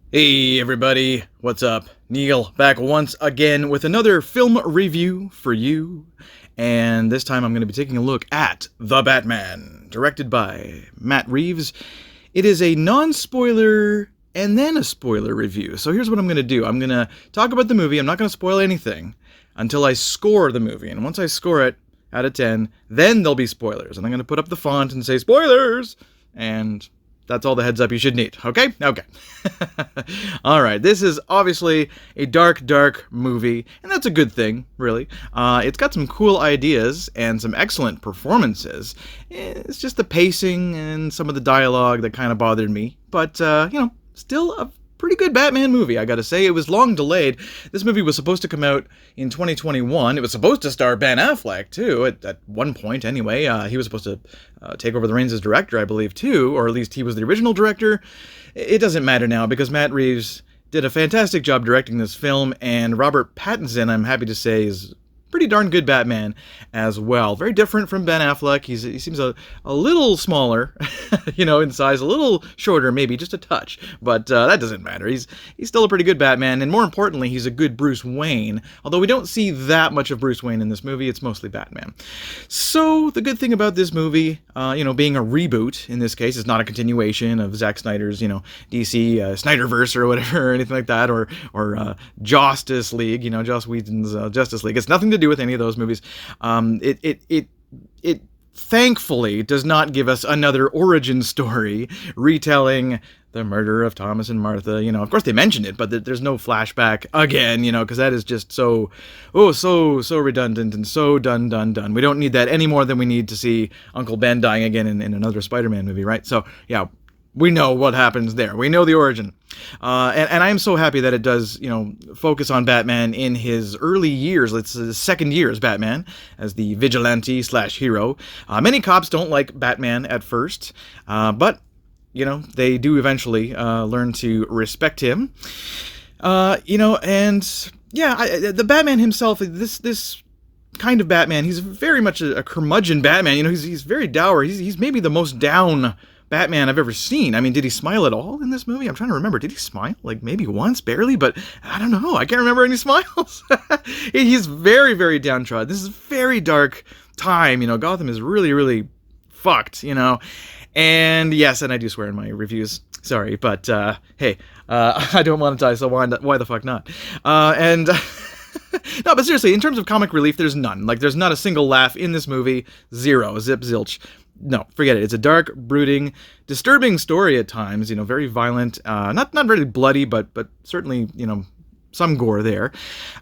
Hey everybody, what's up? Neil back once again with another film review for you. And this time I'm going to be taking a look at The Batman, directed by Matt Reeves. It is a non-spoiler and then a spoiler review. So here's what I'm going to do. I'm going to talk about the movie. I'm not going to spoil anything until I score the movie. And once I score it out of 10, then there'll be spoilers. And I'm going to put up the font and say spoilers. And that's all the heads up you should need, okay? Okay. Alright, this is obviously a dark, dark movie, and that's a good thing, really. It's got some cool ideas and some excellent performances. It's just the pacing and some of the dialogue that kind of bothered me. But, still a pretty good Batman movie, I gotta say. It was long delayed. This movie was supposed to come out in 2021. It was supposed to star Ben Affleck, too, at one point, anyway. He was supposed to take over the reins as director, I believe, too, or at least he was the original director. It doesn't matter now, because Matt Reeves did a fantastic job directing this film, and Robert Pattinson, I'm happy to say, is pretty darn good Batman as well. Very different from Ben Affleck. He seems a little smaller, in size, a little shorter, maybe just a touch, but that doesn't matter. He's still a pretty good Batman, and more importantly, he's a good Bruce Wayne. Although we don't see that much of Bruce Wayne in this movie, it's mostly Batman. So the good thing about this movie, being a reboot in this case, is not a continuation of Zack Snyder's, DC Snyderverse or whatever, or anything like that, or Justice League, Joss Whedon's Justice League. It's nothing to do with any of those movies. It thankfully does not give us another origin story retelling the murder of Thomas and Martha. Of course they mentioned it, but there's no flashback again, because that is just so redundant and so done. We don't need that any more than we need to see Uncle Ben dying again in another Spider-Man movie, right? So, yeah, we know what happens there. We know the origin. And I am so happy that it does, focus on Batman in his early years. It's his second year as Batman, as the vigilante/hero. Many cops don't like Batman at first, but, they do eventually learn to respect him. The Batman himself, this kind of Batman, he's very much a curmudgeon Batman. He's very dour. He's maybe the most down Batman I've ever seen. I mean, did he smile at all in this movie? I'm trying to remember. Did he smile? Like, maybe once, barely, but I don't know. I can't remember any smiles. He's very, very downtrodden. This is a very dark time. Gotham is really, really fucked, And yes, and I do swear in my reviews. Sorry, but hey, I don't monetize, so why the fuck not? No, but seriously, in terms of comic relief, there's none. Like, there's not a single laugh in this movie. Zero. Zip, zilch. No, forget it. It's a dark, brooding, disturbing story at times, very violent, not really bloody, but certainly, some gore there.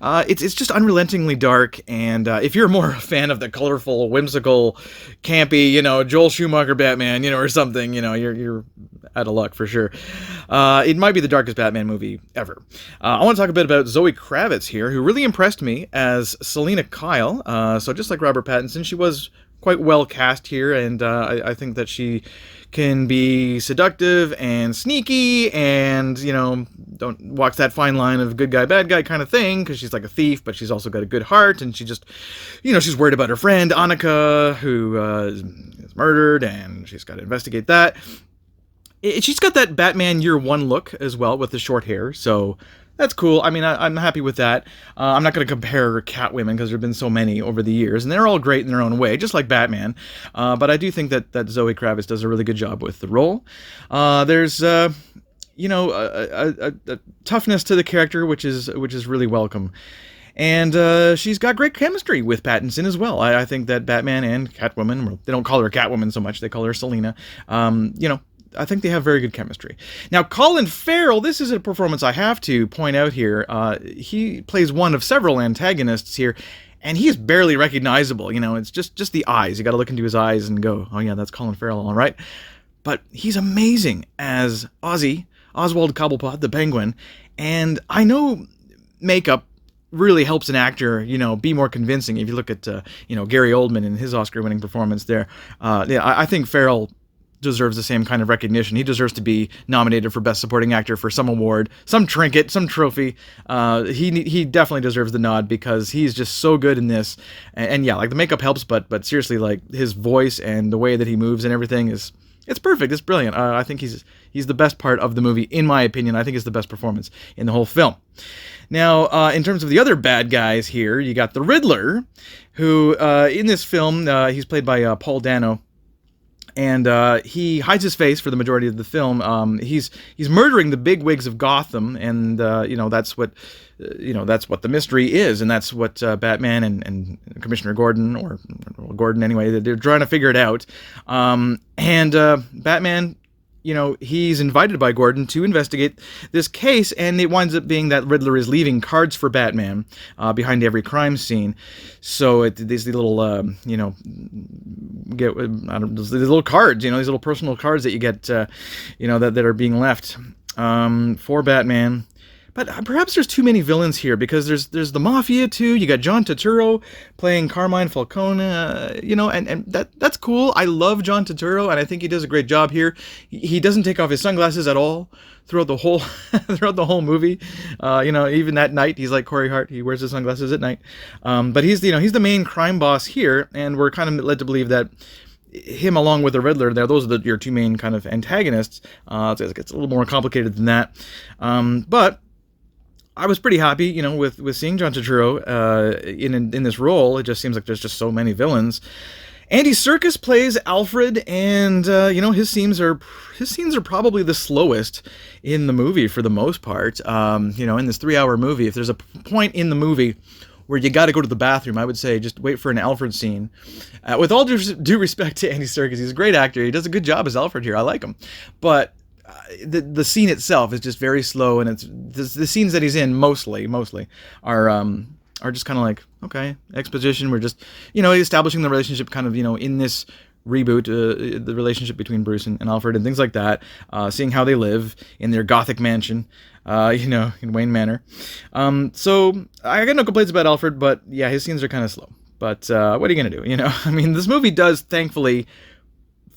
It's just unrelentingly dark, and if you're more a fan of the colorful, whimsical, campy, Joel Schumacher Batman, or something, you're out of luck for sure. It might be the darkest Batman movie ever. I want to talk a bit about Zoe Kravitz here, who really impressed me as Selina Kyle. So just like Robert Pattinson, she was quite well cast here, and I think that she can be seductive and sneaky and, don't walks that fine line of good guy, bad guy kind of thing, because she's like a thief, but she's also got a good heart, and she just, she's worried about her friend, Annika, who is murdered, and she's got to investigate that. She's got that Batman Year One look as well, with the short hair, so that's cool. I mean, I'm happy with that. I'm not going to compare Catwomen, because there have been so many over the years, and they're all great in their own way, just like Batman. But I do think that Zoe Kravitz does a really good job with the role. There's, a toughness to the character, which is really welcome. And she's got great chemistry with Pattinson as well. I think that Batman and Catwoman, well, they don't call her Catwoman so much, they call her Selina, I think they have very good chemistry. Now, Colin Farrell, this is a performance I have to point out here. He plays one of several antagonists here, and he is barely recognizable. It's just the eyes. You got to look into his eyes and go, oh yeah, that's Colin Farrell, all right. But he's amazing as Oswald Cobblepot, the Penguin, and I know makeup really helps an actor, be more convincing. If you look at, Gary Oldman and his Oscar-winning performance there, I think Farrell deserves the same kind of recognition. He deserves to be nominated for Best Supporting Actor for some award, some trinket, some trophy. He definitely deserves the nod, because he's just so good in this. And yeah, like, the makeup helps, but seriously, like, his voice and the way that he moves and everything it's perfect. It's brilliant. I think he's He's the best part of the movie, in my opinion. I think it's the best performance in the whole film. Now, in terms of the other bad guys here, you got the Riddler, who, in this film, he's played by Paul Dano. And he hides his face for the majority of the film. He's murdering the bigwigs of Gotham, and that's what the mystery is, and that's what Batman and Commissioner Gordon, or Gordon anyway, they're trying to figure it out. Batman, he's invited by Gordon to investigate this case, and it winds up being that Riddler is leaving cards for Batman behind every crime scene. So these little, these little cards, these little personal cards that you get, that are being left for Batman. But perhaps there's too many villains here, because there's the Mafia too. You got John Turturro playing Carmine Falcone, and that's cool. I love John Turturro, and I think he does a great job here. He doesn't take off his sunglasses at all throughout the whole movie. Even that night, he's like Corey Hart. He wears his sunglasses at night. But he's the main crime boss here, and we're kind of led to believe that him along with the Riddler, those are your two main kind of antagonists. It gets a little more complicated than that, but I was pretty happy, with seeing John Turturro in this role. It just seems like there's just so many villains. Andy Serkis plays Alfred, and his scenes are probably the slowest in the movie for the most part. In this 3-hour movie, if there's a point in the movie where you got to go to the bathroom, I would say just wait for an Alfred scene. With all due respect to Andy Serkis, he's a great actor. He does a good job as Alfred here. I like him, but the scene itself is just very slow, and it's the scenes that he's in mostly are just kind of like, okay, exposition. We're just establishing the relationship kind of in this reboot, the relationship between Bruce and Alfred and things like that, seeing how they live in their gothic mansion, in Wayne Manor. So I got no complaints about Alfred, but yeah, his scenes are kind of slow. But what are you gonna do? This movie does thankfully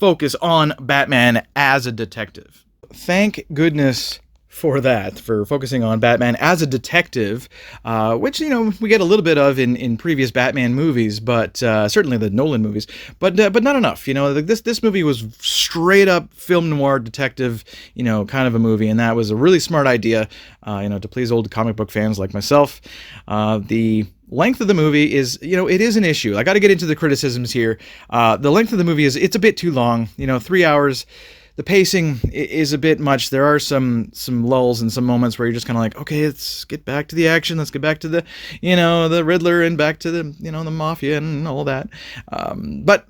focus on Batman as a detective. Thank goodness for that, for focusing on Batman as a detective, which, we get a little bit of in previous Batman movies, but certainly the Nolan movies, but not enough. This movie was straight up film noir detective, kind of a movie, and that was a really smart idea, to please old comic book fans like myself. The length of the movie is, it is an issue. I got to get into the criticisms here. The length of the movie it's a bit too long, 3 hours. The pacing is a bit much. There are some lulls and some moments where you're just kind of like, okay, let's get back to the action. Let's get back to the, the Riddler, and back to the, the Mafia and all that. But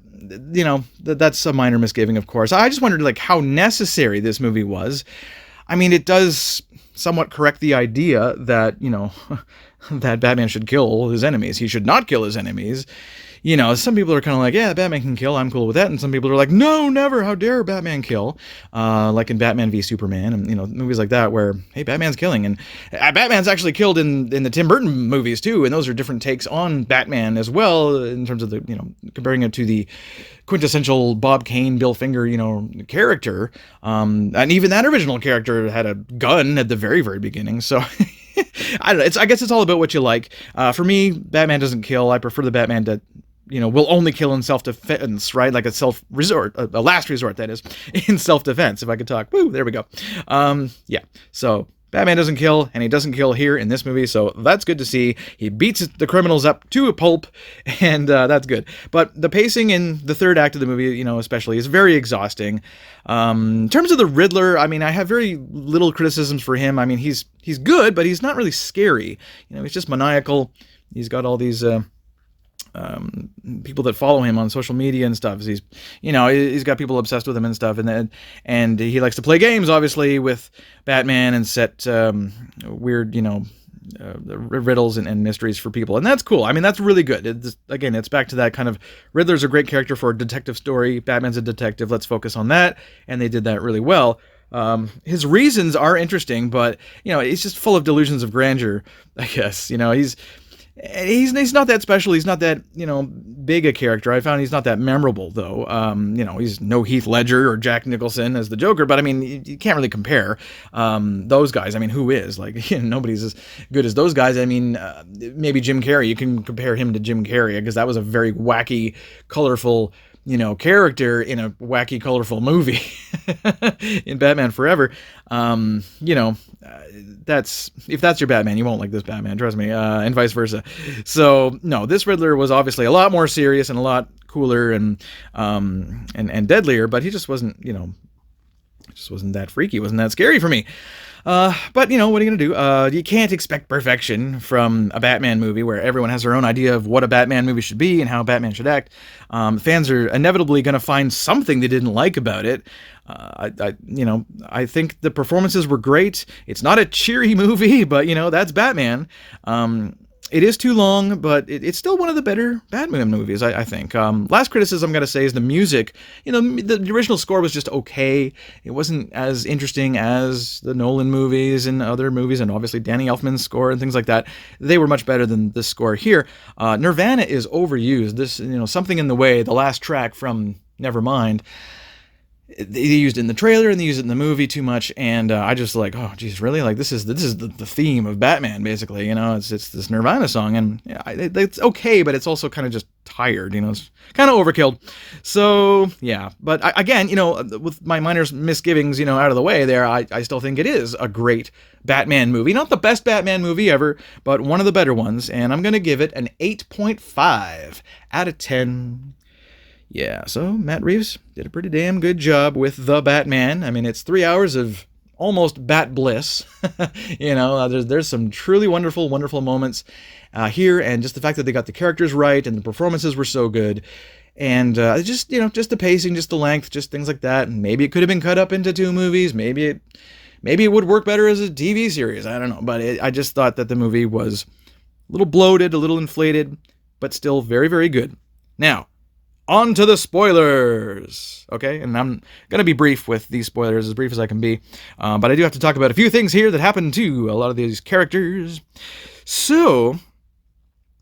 that's a minor misgiving, of course. I just wondered, how necessary this movie was. I mean, it does somewhat correct the idea that, that Batman should kill his enemies. He should not kill his enemies. Some people are kind of like, yeah, Batman can kill, I'm cool with that. And some people are like, no, never, how dare Batman kill? Like in Batman v Superman and, movies like that where, hey, Batman's killing. And Batman's actually killed in the Tim Burton movies too. And those are different takes on Batman as well, in terms of the, comparing it to the quintessential Bob Kane, Bill Finger, character. And even that original character had a gun at the very, very beginning. So I don't know. I guess it's all about what you like. For me, Batman doesn't kill. I prefer the Batman that, will only kill in self-defense, right? Like a last resort, that is, in self-defense, if I could talk. Woo, there we go. Yeah, so Batman doesn't kill, and he doesn't kill here in this movie, so that's good to see. He beats the criminals up to a pulp, and that's good. But the pacing in the third act of the movie, especially, is very exhausting. In terms of the Riddler, I have very little criticisms for him. He's good, but he's not really scary. He's just maniacal. He's got all these people that follow him on social media and stuff. He's got people obsessed with him and stuff, and he likes to play games, obviously, with Batman and set weird, riddles and mysteries for people, and that's cool. That's really good. It's back to that kind of, Riddler's a great character for a detective story. Batman's a detective. Let's focus on that, and they did that really well. His reasons are interesting, but he's just full of delusions of grandeur, I guess. He's not that special. He's not that, big a character. I found he's not that memorable, though. He's no Heath Ledger or Jack Nicholson as the Joker, but you can't really compare those guys. Who is? Nobody's as good as those guys. Maybe Jim Carrey. You can compare him to Jim Carrey, because that was a very wacky, colorful, character in a wacky, colorful movie in Batman Forever. That's if that's your Batman, you won't like this Batman, trust me, and vice versa. So no, this Riddler was obviously a lot more serious and a lot cooler and deadlier, but he just wasn't, just wasn't that freaky, wasn't that scary for me. But, what are you going to do? You can't expect perfection from a Batman movie where everyone has their own idea of what a Batman movie should be and how Batman should act. Fans are inevitably going to find something they didn't like about it. I think the performances were great. It's not a cheery movie, but, that's Batman. It is too long, but it's still one of the better Batman movies, I think. Last criticism I'm going to say is the music. The original score was just okay. It wasn't as interesting as the Nolan movies and other movies, and obviously Danny Elfman's score and things like that. They were much better than this score here. Nirvana is overused. This, Something in the Way, the last track from Nevermind, they used it in the trailer and they used it in the movie too much, and I just like, oh geez, really? Like this is the theme of Batman, basically. It's this Nirvana song, and it's okay, but it's also kind of just tired. It's kind of overkill. So yeah, but again, with my minor misgivings, out of the way, there, I still think it is a great Batman movie. Not the best Batman movie ever, but one of the better ones, and I'm gonna give it an 8.5 out of 10. Yeah, so Matt Reeves did a pretty damn good job with The Batman. I mean, it's 3 hours of almost bat bliss. There's some truly wonderful, wonderful moments here, and just the fact that they got the characters right and the performances were so good. And just the pacing, just the length, just things like that. And maybe it could have been cut up into 2 movies. Maybe it would work better as a TV series. I don't know. But I just thought that the movie was a little bloated, a little inflated, but still very, very good. Now, on to the spoilers, okay? And I'm going to be brief with these spoilers, as brief as I can be. But I do have to talk about a few things here that happen to a lot of these characters. So,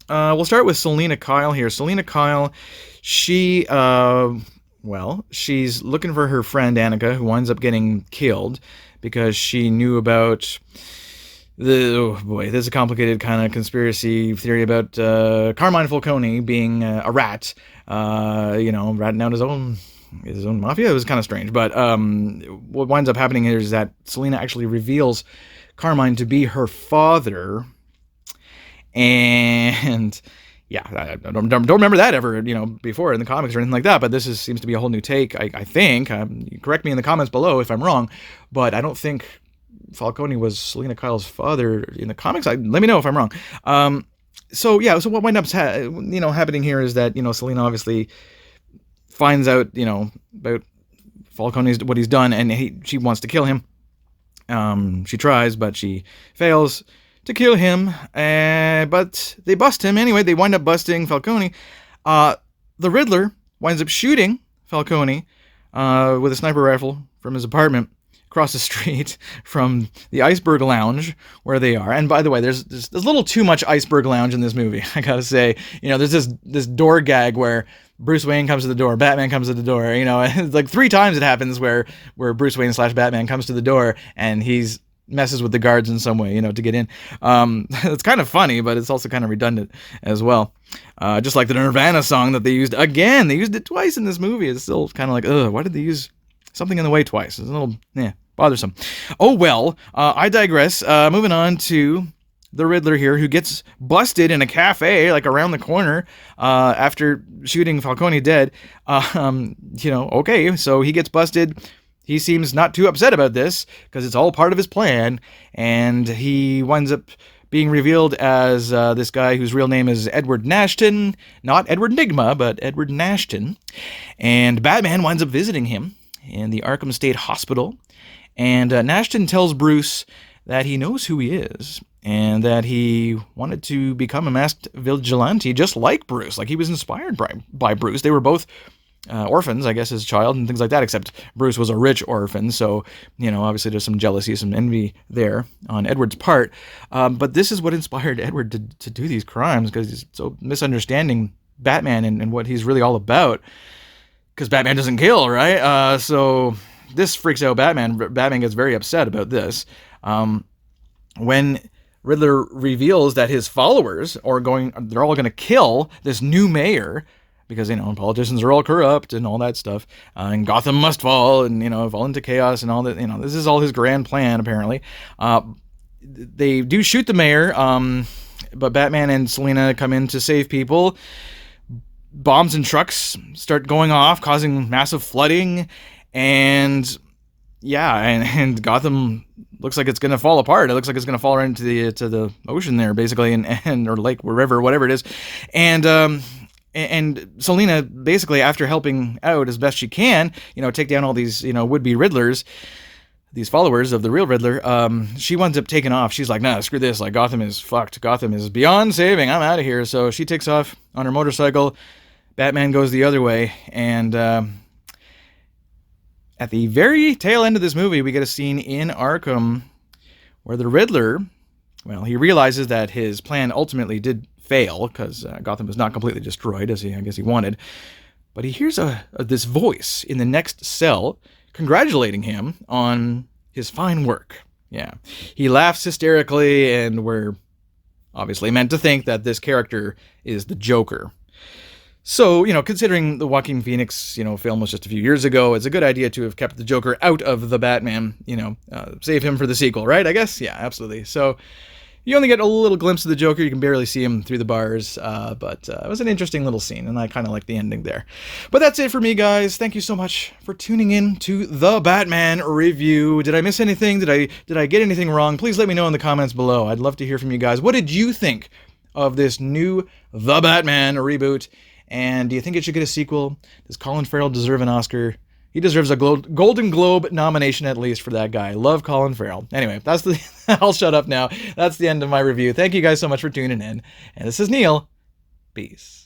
we'll start with Selina Kyle here. Selina Kyle, she's looking for her friend Annika, who winds up getting killed because she knew about there's a complicated kind of conspiracy theory about Carmine Falcone being a rat, ratting out his own mafia. It was kind of strange, but what winds up happening here is that Selina actually reveals Carmine to be her father, and yeah, I don't remember that ever, before in the comics or anything like that, but seems to be a whole new take, I think. Correct me in the comments below if I'm wrong, but I don't think Falcone was Selina Kyle's father in the comics. Let me know if I'm wrong. So what winds up happening here is that Selina obviously finds out about Falcone's what he's done, and she wants to kill him. She tries, but she fails to kill him. But they bust him anyway. They wind up busting Falcone. The Riddler winds up shooting Falcone with a sniper rifle from his apartment across the street from the Iceberg Lounge where they are. And by the way, there's a little too much Iceberg Lounge in this movie, I gotta say. There's this door gag where Bruce Wayne comes to the door, Batman comes to the door. It's like 3 times it happens where Bruce Wayne / Batman comes to the door and he's messes with the guards in some way, to get in. It's kind of funny, but it's also kind of redundant as well. Just like the Nirvana song that they used again. They used it twice in this movie. It's still kind of like, why did they use Something in the Way twice? It's a little, bothersome. Oh well, I digress. Moving on to the Riddler here, who gets busted in a cafe, like around the corner, after shooting Falcone dead. Okay, so he gets busted. He seems not too upset about this, because it's all part of his plan, and he winds up being revealed as this guy whose real name is Edward Nashton, not Edward Nygma, but Edward Nashton, and Batman winds up visiting him in the Arkham State Hospital, and Nashton tells Bruce that he knows who he is, and that he wanted to become a masked vigilante just like Bruce, like he was inspired by Bruce. They were both orphans, I guess, as a child and things like that, except Bruce was a rich orphan, so, obviously there's some jealousy, some envy there on Edward's part, but this is what inspired Edward to do these crimes, because he's so misunderstanding Batman and what he's really all about, because Batman doesn't kill, right? So this freaks out Batman. Batman gets very upset about this. When Riddler reveals that his followers they're all going to kill this new mayor, because, politicians are all corrupt and all that stuff, and Gotham must fall and, fall into chaos and all that. This is all his grand plan, apparently. They do shoot the mayor, but Batman and Selina come in to save people. Bombs and trucks start going off, causing massive flooding, and and Gotham looks like it's going to fall apart. It looks like it's going to fall right into the ocean there, basically, and or lake, wherever, whatever it is. And Selina, basically, after helping out as best she can, take down all these, would-be Riddlers, these followers of the real Riddler, she winds up taking off. She's like, nah, screw this. Like, Gotham is fucked. Gotham is beyond saving. I'm out of here. So she takes off on her motorcycle. Batman goes the other way. And at the very tail end of this movie, we get a scene in Arkham where the Riddler, well, he realizes that his plan ultimately did fail because Gotham was not completely destroyed as I guess he wanted. But he hears this voice in the next cell congratulating him on his fine work. Yeah. He laughs hysterically, and we're obviously meant to think that this character is the Joker. So, considering the Joaquin Phoenix, film was just a few years ago, it's a good idea to have kept the Joker out of the Batman, save him for the sequel, right? I guess? Yeah, absolutely. So, you only get a little glimpse of the Joker. You can barely see him through the bars, but it was an interesting little scene, and I kind of like the ending there. But that's it for me, guys. Thank you so much for tuning in to The Batman Review. Did I miss anything? Did I get anything wrong? Please let me know in the comments below. I'd love to hear from you guys. What did you think of this new The Batman reboot? And do you think it should get a sequel? Does Colin Farrell deserve an Oscar? He deserves a Golden Globe nomination at least for that guy. Love Colin Farrell. Anyway, I'll shut up now. That's the end of my review. Thank you guys so much for tuning in. And this is Neil. Peace.